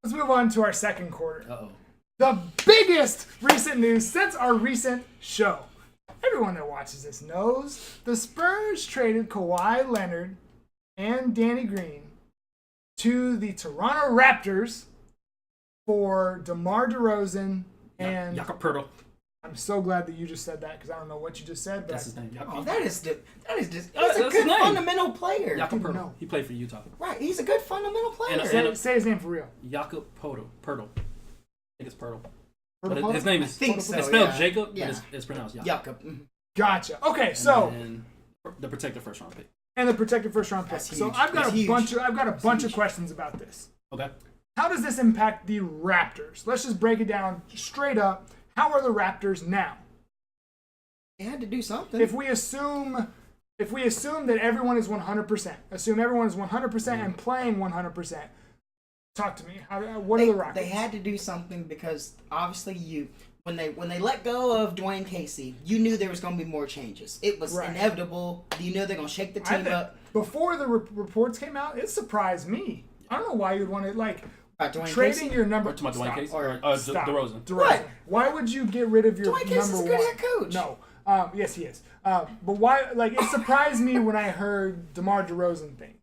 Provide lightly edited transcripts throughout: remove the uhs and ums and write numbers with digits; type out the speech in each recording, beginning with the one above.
Let's move on to our second quarter. Uh-oh. The biggest recent news since our recent show. Everyone that watches this knows the Spurs traded Kawhi Leonard and Danny Green to the Toronto Raptors for DeMar DeRozan and Jakob Poeltl. I'm so glad that you just said that because I don't know what you just said. But That's his name. Oh, that is just he's That's a his good name. fundamental player. Jakob Poeltl. No. He played for Utah. Right, he's a good fundamental player. say his name for real. Jakob Poeltl. I think it's Poeltl. Poeltl? But his name is. I think so, It's spelled yeah. Jacob, Yeah. but it's pronounced Jakob. Jakob. Mhm. Gotcha. Okay, so And the protected first round pick. and the protected first round pick. That's So huge. I've got That's a huge. bunch of huge. questions about this. Okay. How does this impact the Raptors? Let's just break it down straight up. How are the Raptors now? They had to do something. If we assume that everyone is 100%, assume everyone is 100% and playing 100%. Talk to me. What are the Rockets? They had to do something because obviously when they let go of Dwayne Casey, you knew there was going to be more changes. It was Right. inevitable. You knew they're going to shake the team up. Before the reports came out, it surprised me. I don't know why you'd want to About Dwayne trading Casey? your number. Or to my Dwayne Stop. Casey? Or Stop. DeRozan. What? Why would you get rid of your Dwayne number Casey's a good one? head coach. No. Yes, he is. But why? Like, it surprised me when I heard DeMar DeRozan thing.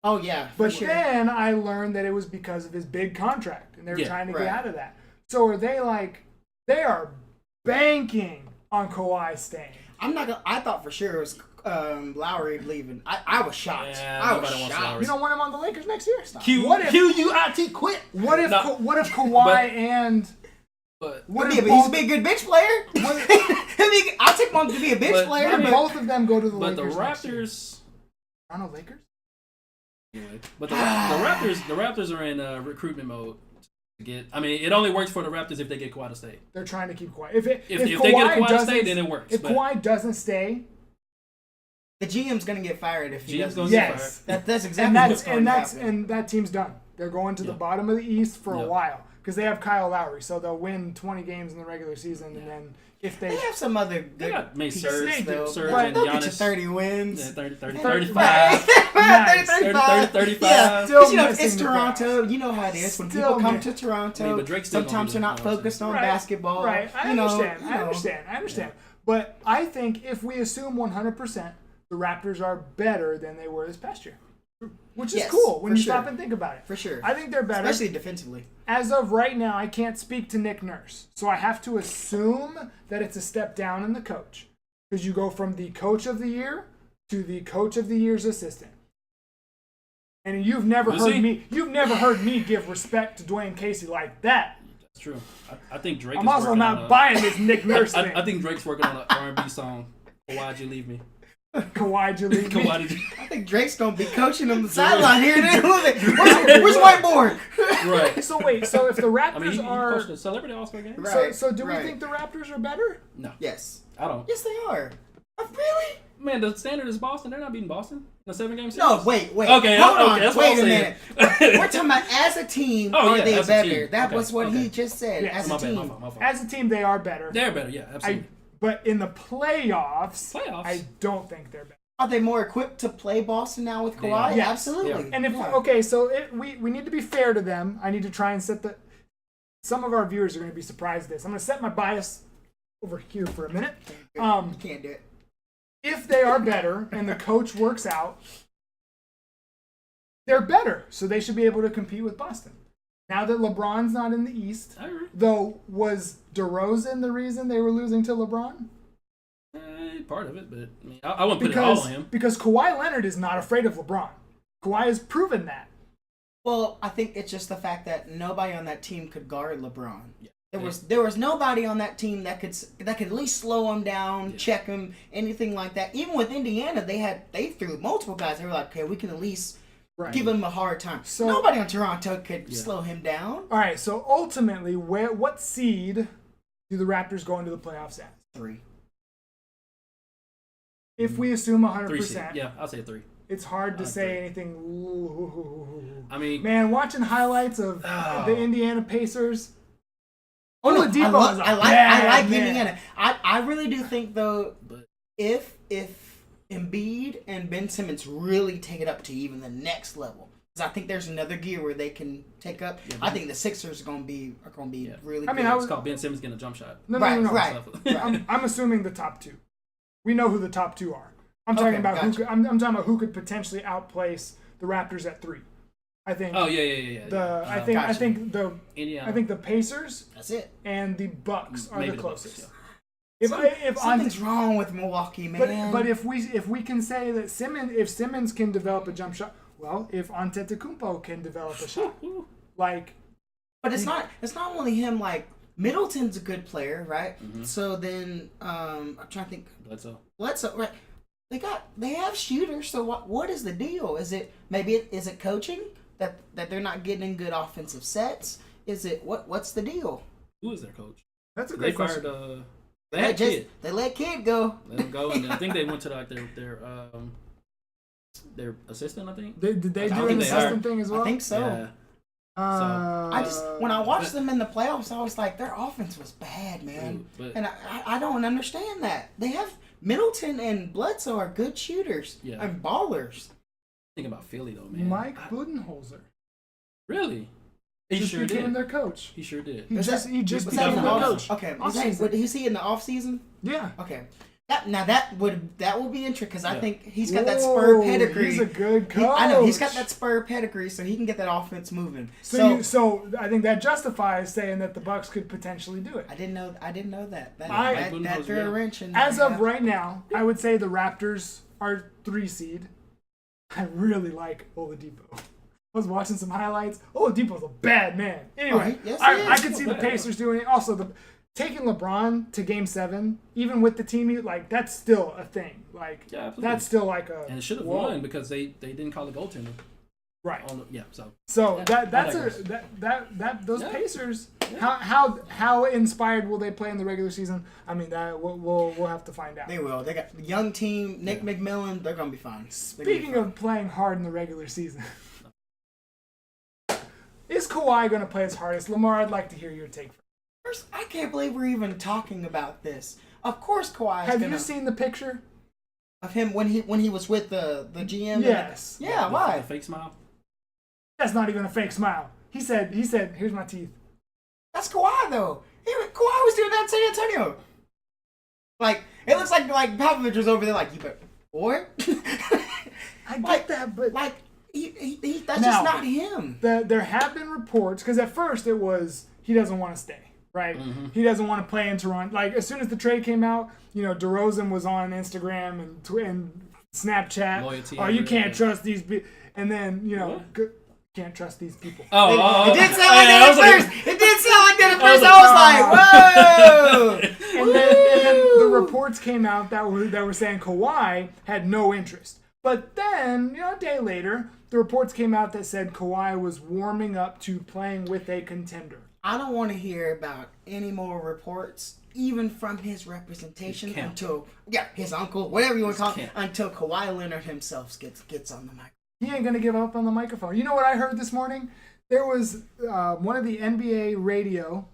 Oh yeah, for But sure. then I learned that it was because of his big contract, and they were Yeah, trying to right. get out of that. So are they they are banking on Kawhi staying? I'm not gonna. I thought for sure it was Lowry leaving. I was shocked. Yeah, I was nobody wants shocked. Lowry. You don't want him on the Lakers next year? QUIT quit. What if No. what if Kawhi But- and But what He's if a both, good bench player. I'll take him to be a bench But- player. what if But both of them go to the but the Lakers? next year? Raptors. Toronto Lakers? Anyway, but the Raptors are in recruitment mode. I mean, it only works for the Raptors if they get Kawhi to stay. They're trying to keep Kawhi. If If they Kawhi get Kawhi to doesn't stay, then it works. If but Kawhi doesn't stay, the GM's gonna get fired if he GM's doesn't. gonna get yes, That's exactly and what's going to happen. and that team's done. They're going to the Yeah. bottom of the East for a Yeah. while because they have Kyle Lowry, so they'll win 20 games in the regular season, and then if They have some other They good got May pieces, Serge, though. Serge But and They'll get you Giannis. 30 wins. Yeah, 30, 30, 35. Nice. 35. 35. Yeah, Still 'cause, missing it's the Toronto. You know how it is when Still people come miss- to Toronto. I mean, but Drake's still sometimes they're gonna not be the- focused on Right. basketball. Right, I You know, understand. you I know. understand. But I think if we assume 100%, the Raptors are better than they were this past year, which is Yes, cool when for you sure. stop and think about it. For sure. I think they're better. Especially defensively. As of right now, I can't speak to Nick Nurse, so I have to assume that it's a step down in the coach, because you go from the coach of the year to the coach of the year's assistant. And you've never We'll heard see. me give respect to Dwayne Casey like that. That's true. I think Drake. I'm is also working not on a- buying this Nick Nurse thing. I think Drake's working on an R&B song. Why'd you leave me? Kawhi, you leave me? Why did you? I think Drake's going to be coaching on the sideline here. Where's the whiteboard? Right. So wait, so if the Raptors I mean, he are, coached the celebrity Oscar game. Right. so do we right. think the Raptors are better? No, Yes. I don't. Yes, they are. Really? Man, the standard is Boston. They're not beating Boston in a 7-game series. No, wait. Okay, Hold okay, on. that's what Wait I'm a saying. minute. We're talking about as a team, Oh, are yeah, they as a better? team. That Okay, was what okay. he just said. Yes. As My a bad, team. my fault. As a team, they are better. They're better. Yeah, absolutely. But in the playoffs, Playoffs? I don't think they're better. Are they more equipped to play Boston now with They Kawhi? are. Yes. Absolutely. Yeah. And if Yeah. okay, so we need to be fair to them. I need to try and set the. Some of our viewers are going to be surprised at this. I'm going to set my bias over here for a minute. You can't do it. If they are better and the coach works out, they're better, so they should be able to compete with Boston. Now that LeBron's not in the East, I agree. though, was DeRozan the reason they were losing to LeBron? Part of it, but I mean, I wouldn't put it all on him. Because Kawhi Leonard is not afraid of LeBron. Kawhi has proven that. Well, I think it's just the fact that nobody on that team could guard LeBron. Yeah. There was nobody on that team that could at least slow him down, Yeah. check him, anything like that. Even with Indiana, they threw multiple guys. They were like, okay, we can at least Right. give him a hard time. So- Nobody on Toronto could Yeah. slow him down. All right, so ultimately, what seed do the Raptors go into the playoffs at? 3. If we assume 100%, 3 seed. Yeah, I'll say 3. it's hard to I say agree. anything. Ooh. I mean, Man, watching highlights of Oh. the Indiana Pacers. Oh no, Oladipo is a I bad like man. Indiana. I really do think though, but if Embiid and Ben Simmons really take it up to even the next level, I think there's another gear where they can take up. Yeah, I think the Sixers are going to be really good. It's called Ben Simmons getting a jump shot. No. Right. I'm assuming the top two. We know who the top two are. I'm talking about gotcha. I'm talking about who could potentially outplace the Raptors at 3. I think. Oh yeah. I think the Pacers. That's it. And the Bucks are the closest. Bucks, If something's wrong with Milwaukee, man. But if we can say that Simmons can develop a jump shot, well, if Antetokounmpo can develop a shot, like. But it's not only him. Like Middleton's a good player, right? Mm-hmm. So then I'm trying to think. Bledsoe, right? They have shooters. So what is the deal? Is it coaching that they're not getting good offensive sets? Is it what's the deal? Who is their coach? That's a great question. They had Kidd. They let Kidd go. Let him go, and then I think they went to their assistant. I think. Did they do an assistant thing as well? I think so. Yeah. When I watched them in the playoffs, I was like, their offense was bad, man. And I don't understand that. They have Middleton and Bledsoe are good shooters and ballers. Think about Philly though, man. Mike Budenholzer. Really? He just sure became did. their coach. He sure did. He just became their coach. Okay. Is he in the off season? Yeah. Okay. That will be interesting because I think he's got that Spur pedigree. He's a good coach. I know he's got that Spur pedigree, so he can get that offense moving. So I think that justifies saying that the Bucks could potentially do it. I didn't know that. That threw a wrench in. As of right now, I would say the Raptors are 3 seed. I really like Oladipo. I was watching some highlights. Oladipo's a bad man. Anyway, I could see the Pacers doing it. Also, taking LeBron to Game 7, even with the team, like that's still a thing. Like that's still like a. And it should have won because they didn't call the goaltender. Right. So those Pacers. Yeah. How inspired will they play in the regular season? I mean, that we'll have to find out. They will. They got a young team. Nick McMillan. They're gonna be fine. Speaking of playing hard in the regular season. Is Kawhi going to play his hardest? Lamar, I'd like to hear your take. First, I can't believe we're even talking about this. Of course, Kawhi. Have you seen the picture of him when he was with the GM? Yes. Why? The fake smile. That's not even a fake smile. He said, "Here's my teeth." That's Kawhi though. Kawhi was doing that in San Antonio. Like it looks like Popovich was over there like you better boy. I get that, but that's just not him. There have been reports, because at first it was he doesn't want to stay, right? Mm-hmm. He doesn't want to play in Toronto. Like, as soon as the trade came out, DeRozan was on Instagram and Snapchat. Loyalty, you can't trust these people. And then, can't trust these people. It did sound like that at first. It did sound like that at first. I was like, whoa! and then the reports came out that were saying Kawhi had no interest. But then, a day later, the reports came out that said Kawhi was warming up to playing with a contender. I don't want to hear about any more reports, even from his representation, until his uncle, whatever you want to call it, until Kawhi Leonard himself gets on the mic. He ain't gonna give up on the microphone. You know what I heard this morning? There was one of the NBA radio.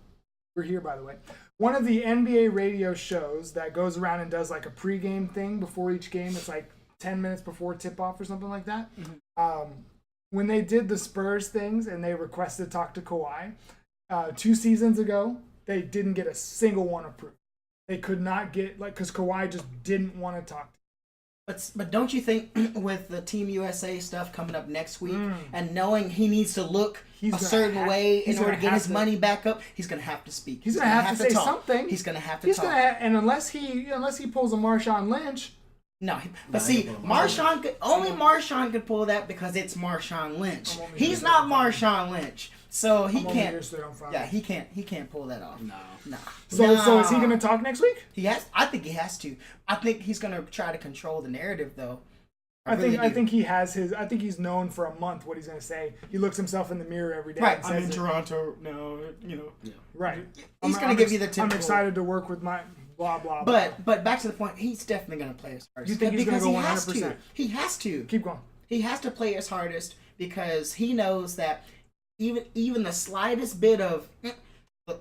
We're here, by the way. One of the NBA radio shows that goes around and does like a pregame thing before each game. It's like 10 minutes before tip-off or something like that. Mm-hmm. When they did the Spurs things and they requested to talk to Kawhi, 2 seasons ago, they didn't get a single one approved. They could not get, because Kawhi just didn't want to talk to him. But don't you think with the Team USA stuff coming up next week and knowing he needs to look a certain way in order to get his money back up, he's going to have to speak. He's going to have to say something. He's going to have to talk. And unless he pulls a Marshawn Lynch. No, but see, Marshawn could pull that because it's Marshawn Lynch. He's not Marshawn Lynch, so he can't. Yeah, he can't pull that off. No. So is he going to talk next week? He has. I think he has to. I think he's going to try to control the narrative, though. I think he has his. I think he's known for a month what he's going to say. He looks himself in the mirror every day. Right. And I'm in Toronto. No, Yeah. Right. He's going to give you the typical. I'm excited to work with my. Blah, blah, blah. But back to the point, he's definitely going to play his hardest. You think he's going to go 100%? He has to. Keep going. He has to play his hardest because he knows that even the slightest bit of...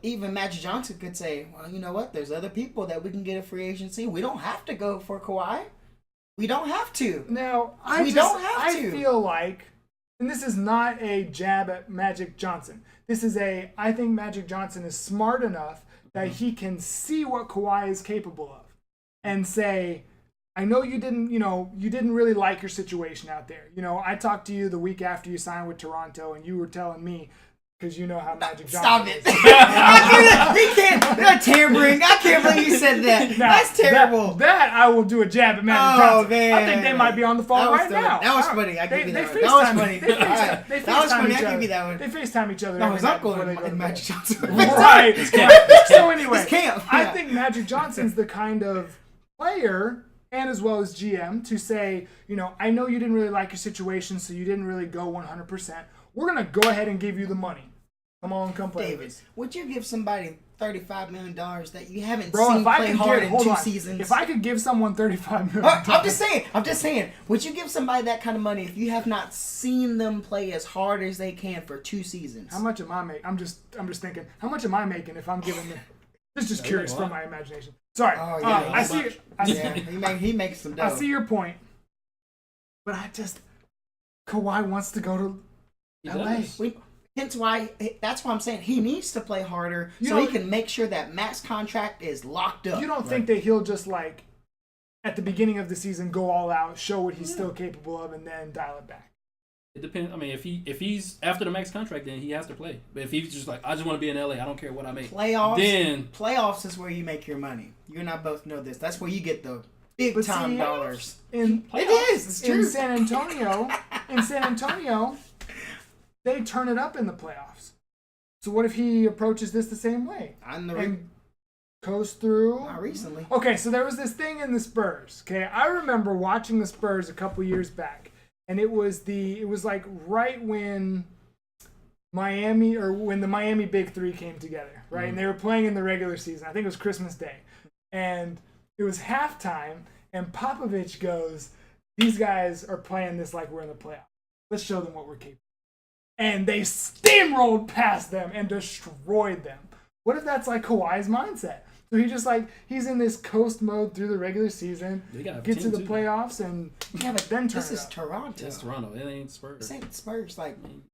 Even Magic Johnson could say, well, you know what? There's other people that we can get a free agency. We don't have to go for Kawhi. We don't have to. Now, I feel like and this is not a jab at Magic Johnson. This is I think Magic Johnson is smart enough that he can see what Kawhi is capable of and say, I know you didn't really like your situation out there. I talked to you the week after you signed with Toronto, and you were telling me, because you know how Magic Johnson Stop is. it. He can't. That tampering. I can't believe you said that. Now, That's terrible. That I will do a jab at Magic Johnson. Man. I think they might be on the phone right now. That was funny. I give you that one. That was funny. That was funny. I give you that one. They FaceTime each other. No, his uncle every night and Magic Johnson. Right. So anyway, I think Magic Johnson's the kind of player, and as well as GM, to say, I know you didn't really like your situation, so you didn't really go 100%. We're going to go ahead and give you the money. Come on, come play. David, would you give somebody $35 million that you haven't Bro, seen if I play could hard give, in 2 seasons? If I could give someone $35 million, I'm just saying. Would you give somebody that kind of money if you have not seen them play as hard as they can for 2 seasons? How much am I making? I'm just thinking. How much am I making if I'm giving them? This is just curious from my imagination. Sorry. Oh, yeah, I see. He makes some dough. I see your point, but Kawhi wants to go to LA. Hence why, that's why I'm saying he needs to play harder so he can make sure that max contract is locked up. You don't think that he'll just at the beginning of the season go all out, show what he's still capable of, and then dial it back? It depends. I mean, if he's after the max contract, then he has to play. But if he's just I just want to be in LA, I don't care what I make. Playoffs is where you make your money. You and I both know this. That's where you get the big time dollars. It is. It's true. In San Antonio, they turn it up in the playoffs. So what if he approaches this the same way? And coast through? Not recently. Okay, so there was this thing in the Spurs. Okay, I remember watching the Spurs a couple years back, and it was right when when the Miami Big Three came together, right? And they were playing in the regular season. I think it was Christmas Day, and it was halftime, and Popovich goes, "These guys are playing this like we're in the playoffs. Let's show them what we're capable." And they steamrolled past them and destroyed them. What if that's Kawhi's mindset? So he's in this coast mode through the regular season, get to the playoffs, and then turn this it is up. Toronto. It's Toronto. It ain't Spurs. This ain't Spurs.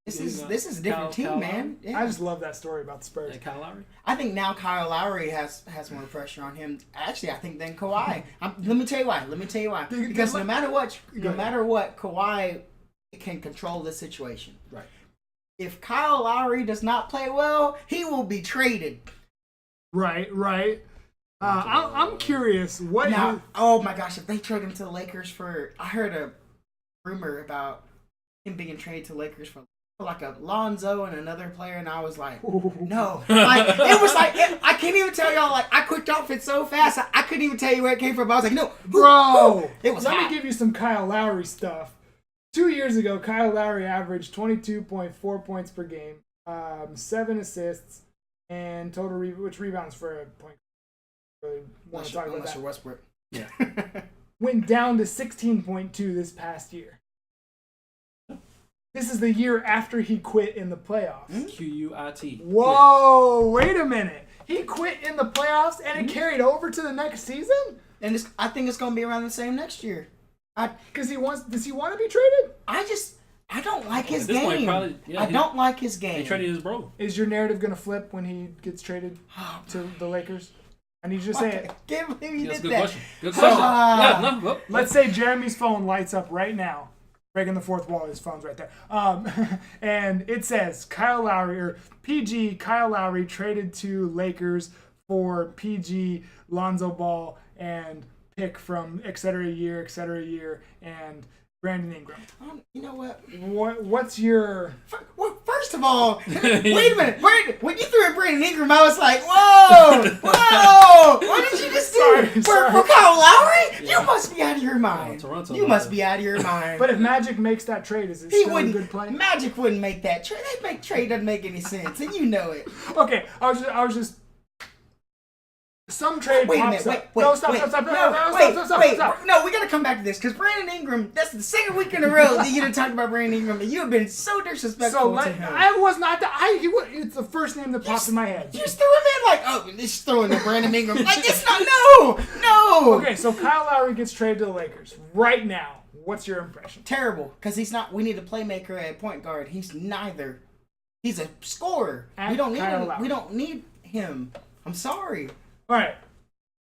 This is a different team, man. Yeah. I just love that story about the Spurs. And Kyle Lowry? I think now Kyle Lowry has more pressure on him. Actually, I think than Kawhi. Let me tell you why. Because no matter what, Kawhi can control the situation. Right. If Kyle Lowry does not play well, he will be traded. Right. I'm curious. Oh my gosh, if they trade him to the Lakers I heard a rumor about him being traded to the Lakers for a Lonzo and another player, and I was like, no. It was I can't even tell y'all, I clicked off it so fast, I couldn't even tell you where it came from. I was like, no. Bro. It was Let me give you some Kyle Lowry stuff. 2 years ago, Kyle Lowry averaged 22.4 points per game, 7 assists, and total which rebounds for a point. Really want to talk about that. Westbrook. Yeah. Went down to 16.2 this past year. This is the year after he quit in the playoffs. QUIT. Whoa, wait a minute. He quit in the playoffs and it carried over to the next season? And I think it's going to be around the same next year. Because does he want to be traded? I don't like his game. I don't like his game. He traded his bro. Is your narrative going to flip when he gets traded to the Lakers? I need you to say it. Can't believe you did Good that. question. Good question. Let's say Jeremy's phone lights up right now. Breaking the fourth wall, his phone's right there. And it says Kyle Lowry, or PG Kyle Lowry traded to Lakers for PG Lonzo Ball and pick from et cetera year, and Brandon Ingram. You know what? What's your... Well, first of all, wait a minute. When you threw in Brandon Ingram, I was like, whoa! What did you just do? For Kyle Lowry? You must be out of your mind. You must be out of your mind. But if Magic makes that trade, is it still a good play? Magic wouldn't make that trade. Trade doesn't make any sense, and you know it. Okay, I was just... Some trade pops up. Stop. No, we gotta come back to this because Brandon Ingram. That's the second week in a row that you done talked about Brandon Ingram, and you have been so disrespectful to him. I was not. It's the first name that popped in my head. You just threw him in just throwing the Brandon Ingram. It's not. No. Okay, so Kyle Lowry gets traded to the Lakers right now. What's your impression? Terrible, because he's not. We need a playmaker at point guard. He's neither. He's a scorer. We don't need him. We don't need him. I'm sorry. All right.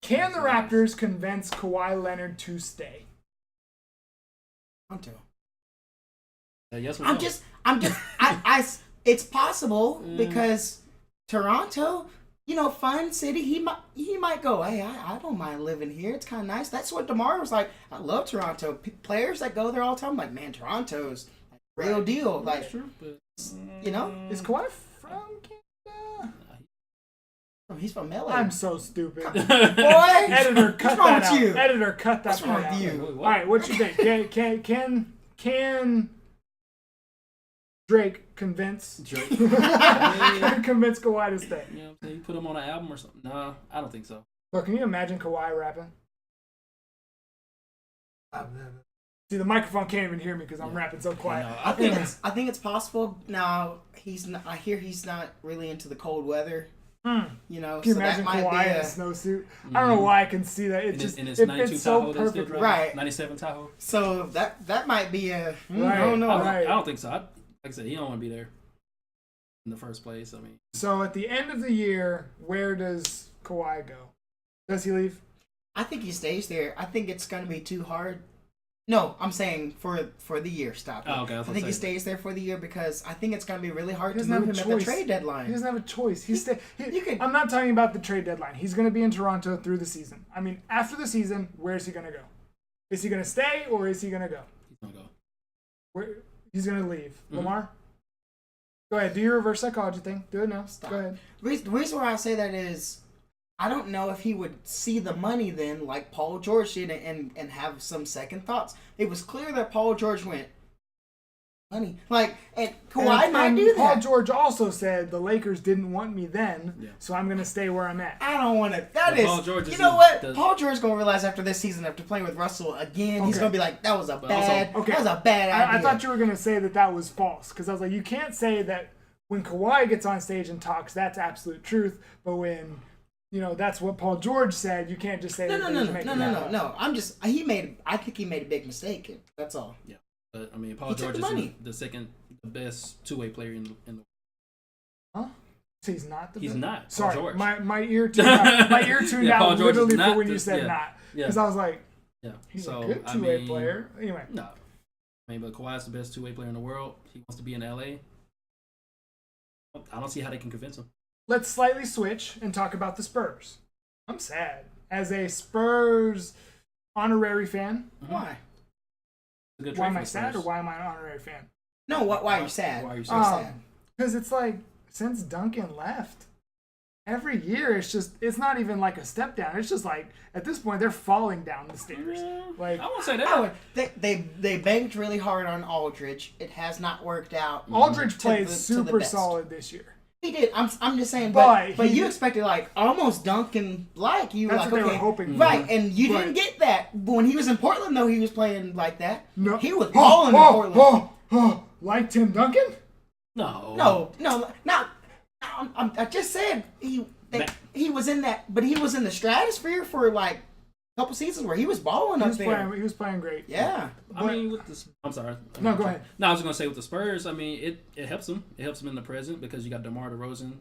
Can the Raptors convince Kawhi Leonard to stay? Toronto. Yes or I'm no? just. It's possible because Toronto, fun city. He might go. Hey, I don't mind living here. It's kind of nice. That's what DeMar was like. I love Toronto. Players that go there all the time, like, man, Toronto's real deal. Like, true, but, is Kawhi from Canada? He's from LA. I'm so stupid. Boy, Editor, cut what's wrong that with out. you? Editor, cut that What's wrong part with out. you? Wait, All right, what you think? Can Drake convince Drake. convince Kawhi to stay? You know what I'm saying? You put him on an album or something? No, I don't think so. Look, can you imagine Kawhi rapping? See, the microphone can't even hear me because I'm rapping so quiet. No, I think it's possible. Now I hear he's not really into the cold weather. Can you so imagine that might Kawhi be in a snowsuit? I don't know why I can see that. It just it's it 92 fits Tahoe so that's still perfect. driving. Right. 97 Tahoe. So that might be a. Right. I don't know. Right. I don't think so. Like I said, he don't want to be there in the first place. I mean, So at the end of the year, where does Kawhi go? Does he leave? I think he stays there. I think it's gonna be too hard. No, I'm saying for the year. Stop. Oh, okay, I I was gonna think he say. stays there for the year because I think it's gonna be really hard He to doesn't move have him a at the choice. trade He deadline. doesn't have a choice. You could- I'm not talking about the trade deadline. He's going to be in Toronto through the season. I mean, after the season, where's he going to go? Is he going to stay or is he going to go? he's gonna go. Where he's going to leave. Mm-hmm. Lamar, go ahead. Do your reverse psychology thing. Do it now. Stop. Go ahead. The reason why I say that is, I don't know if he would see the money then like Paul George did and have some second thoughts. It was clear that Paul George went, money. And Kawhi might do Paul that. George also said the Lakers didn't want me then, so I'm going to stay where I'm at. I don't want to. That But is, Paul George you is know the- what? the- Paul George gonna realize after this season, after playing with Russell again, he's Okay. gonna be like, "That was a But bad. also- That was a bad idea." I thought you were going to say that was false because I was like, you can't say that when Kawhi gets on stage and talks, that's absolute truth. But when, that's what Paul George said, you can't just say that. No. I think he made a big mistake. That's all. Yeah, but I mean, Paul He took George the is money. the best two-way player in the. Huh? So he's not the He's best? not. Paul Sorry, George. my ear tuned out. My ear tuned Yeah, Paul out George is literally not for when the- you said yeah. not. Yeah. Because I was like, Yeah, he's so a good I two-way mean, player. Anyway. No, I mean, but Kawhi's the best two-way player in the world. He wants to be in LA. I don't see how they can convince him. Let's slightly switch and talk about the Spurs. I'm sad. As a Spurs honorary fan, Why? It's a good why trade am for I the sad or Spurs. why am I an honorary fan? No. Why are you sad? Why are you You're sad? sad? Because it's like, since Duncan left, every year it's not even like a step down. It's just like, at this point, they're falling down the stairs. Like, I won't say that. I would- They banked really hard on Aldridge. It has not worked out. Aldridge to played the super best. solid this year. He did. I'm just saying, But but he you did- expected like almost Duncan like you were That's like what they okay, were hoping for. right? And you Right. didn't get that when he was in Portland. Though he was playing like that. No. He was balling in Portland. Like Tim Duncan? No. No, not. I just said he was in that, but he was in the stratosphere for like a couple seasons where he was balling up there. He was playing great. Yeah. I mean, with the I'm sorry. No, go ahead. No, I was gonna say with the Spurs. I mean, it helps them. It helps them in the present because you got DeMar DeRozan.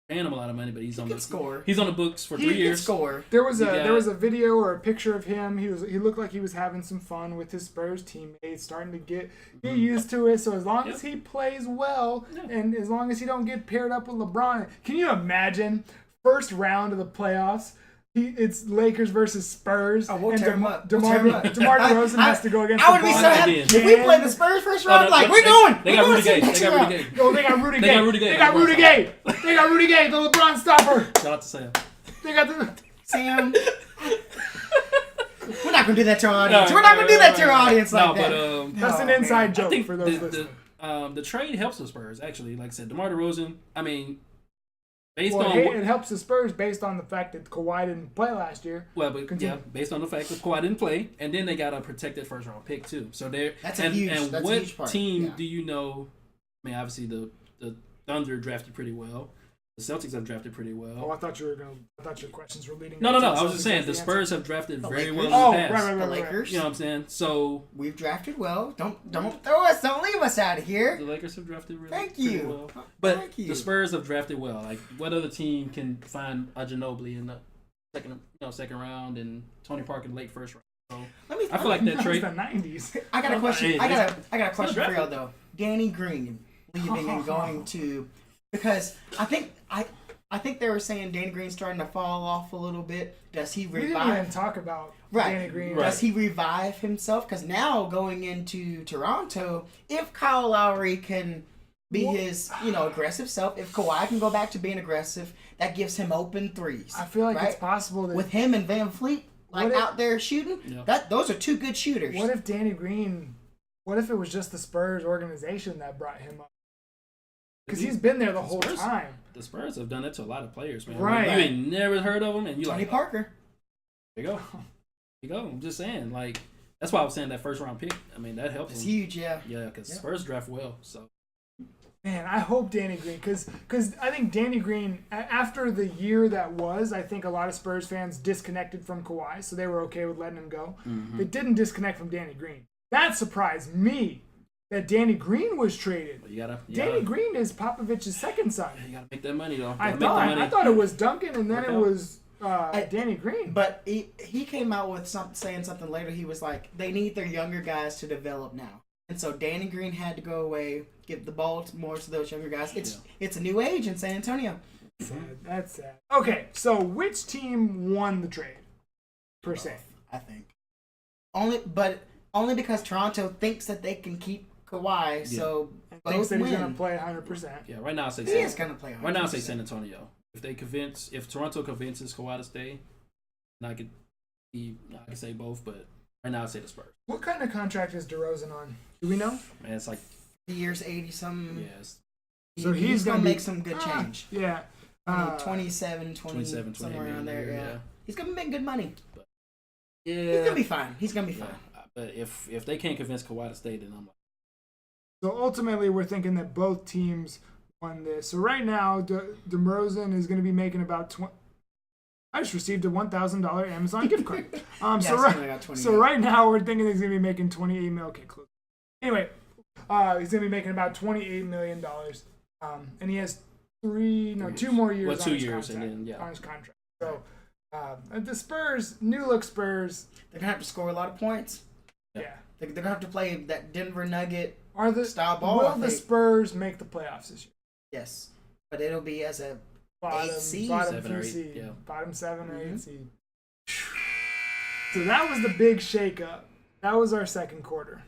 Paying him a lot of money, but he's on can score. He's on the books for He 3 can years. score. There was You got- a video or a picture of him. He looked like he was having some fun with his Spurs teammates, starting to get used to it. So as long as he plays well, and as long as he don't get paired up with LeBron, can you imagine first round of the playoffs? It's Lakers versus Spurs. Oh, we'll and tear him up. We'll DeMar tear him up. DeRozan has to go against I would be LeBron so happy again. if we played the Spurs first round. Like we're going. They We're got going Rudy to the Gay. next They got round. Rudy Gay. Oh, they got Rudy They Gay. got Rudy Gay. They got Rudy Gay. They got Rudy Gay, the LeBron stopper. Shout out to Sam. They got the. Sam. We're not gonna do that to our audience. We're not gonna do that to our audience like that. That's an Oh, inside man. joke I think for those listening. the trade helps the Spurs actually. Like I said, DeMar DeRozan. I mean, based Well, on it helps the Spurs based on the fact that Kawhi didn't play last year. based on the fact that Kawhi didn't play, and then they got a protected first round pick too. So That's and a what huge part. team Yeah. do you know? I mean, obviously the Thunder drafted pretty well. The Celtics have drafted pretty Oh, well. I thought your questions were leading. No. up to I was just saying the answer. Spurs have drafted The very Lakers. well Oh, in right, the past. right, The right, right. Lakers. You know what I'm saying? So We've drafted well. Don't throw us. Don't leave us out of here. the Lakers have drafted really Thank pretty you. well. But Thank you. the Spurs have drafted well. Like, what other team can find a Ginobili in the second round and Tony Parker late first round? So Let me. I feel like that That was trade. the 90s. I got a question. Hey, I got a question for drafted. y'all though. Danny Green leaving and going to, because I think they were saying Danny Green's starting to fall off a little bit. Does he We didn't even revive? talk about Right. Danny Green. Right. Does he revive himself? Because now going into Toronto, if Kyle Lowry can be his aggressive self, if Kawhi can go back to being aggressive, that gives him open threes. I feel like right? it's possible that With him and Van Fleet What if- out there shooting, Yeah. those are two good shooters. what if Danny Green? What if it was just the Spurs organization that brought him up? Because he's been there the whole Spurs? time. The Spurs have done that to a lot of players, man. Right. You ain't never heard of them, and you Tony like, Parker. there you go. There you go. I'm just saying, like, that's why I was saying that first round pick. I mean, that helps It's them. huge, yeah. Yeah, because Yeah. Spurs draft well. So Man, I hope Danny Green, because I think Danny Green, after the year that was, I think a lot of Spurs fans disconnected from Kawhi, so they were okay with letting him go. They didn't disconnect from Danny Green. That surprised me that Danny Green was traded. but you gotta Danny Green is Popovich's second son. You gotta make that money though. I Gotta make the money. thought it was Duncan, and then Work it out. was Danny Green. But he came out with saying something later. He was like, they need their younger guys to develop now. And so Danny Green had to go away, give the ball more to those younger guys. It's a new age in San Antonio. Sad. That's sad. Okay, so which team won the trade, per se? I think. Only because Toronto thinks that they can keep Kawhi, so And both thinks that he's win. going to play 100%. Yeah, right now I say He is going to play 100%. Right now I say San Antonio. If Toronto convinces Kawhi to stay, and I could say both, but right now I say the Spurs. What kind of contract is DeRozan on? Do we know? Man, it's like Years 80-something. yes, So He's gonna going to be- make some good change. Yeah. 27, 20, 27, 20 somewhere around there. million, Yeah. He's going to make good money. yeah. He's going to be fine. He's going to be Yeah. fine. But if they can't convince Kawhi to stay, then I'm like, So ultimately, we're thinking that both teams won this. So right now, DeRozan is going to be making about I just received a $1,000 Amazon gift card. So right now, we're thinking he's going to be making $28 million. Okay, close. Anyway, he's going to be making about $28 million. And he has 2 more years. Well, 2 on his years, contract, and then, yeah. on his contract. So the Spurs, new look Spurs. They're going to have to score a lot of points. Yeah. They're going to have to play that Denver Nugget Are the style ball. will I the think. Spurs make the playoffs this year? Yes. But it'll be as a Bottom 8 seed? 7 or few 8, seed. yeah. Bottom 7 or 8 Mhm. seed. So that was the big shakeup. That was our second quarter.